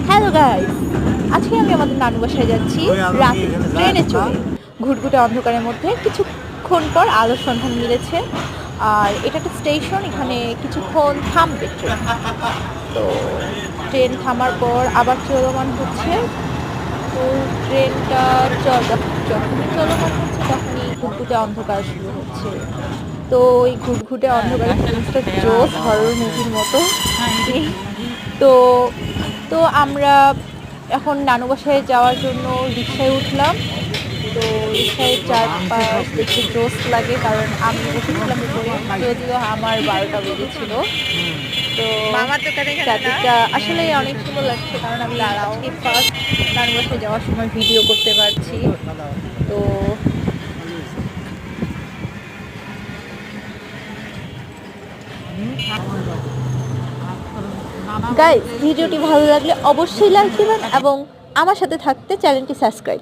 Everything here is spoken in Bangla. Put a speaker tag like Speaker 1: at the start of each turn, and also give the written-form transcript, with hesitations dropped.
Speaker 1: হ্যালো গাইস, আজকে আমি আমাদের নানু বাসায় যাচ্ছি রাতে ট্রেনে চড়ে। ঘুটঘুটে অন্ধকারের মধ্যে কিছুক্ষণ পর আলোর সন্ধান মিলেছে। আর এটা একটা স্টেশন, এখানে কিছুক্ষণ থামবে ট্রেন। তো ট্রেন থামার পর আবার চলমান হচ্ছে। তো ট্রেনটা যখনই চলমান হচ্ছে তখনই ঘুটঘুটে অন্ধকার শুরু হচ্ছে। তো এই ঘুটঘুটে অন্ধকারের ফিলিংসটা জোস হরর মুভির মতো। তো তো আমরা এখন নানু বাসায় যাওয়ার জন্য রিক্সায় উঠলাম। তো রিক্সায় চারপাশ দেখতে জোস লাগে, কারণ আমি বসেছিলাম উপরে, যদিও আমার 12টা বেজেছিল। তো চারদিকটা আসলে অনেক সুন্দর লাগছে, কারণ আমি আজকে ফার্স্ট নানু বাসায় যাওয়ার সময় ভিডিও করতে পারছি। তো গাইস, ভিডিওটি ভালো লাগলে অবশ্যই লাইক দিবেন এবং আমার সাথে থাকতে চ্যানেলটি সাবস্ক্রাইব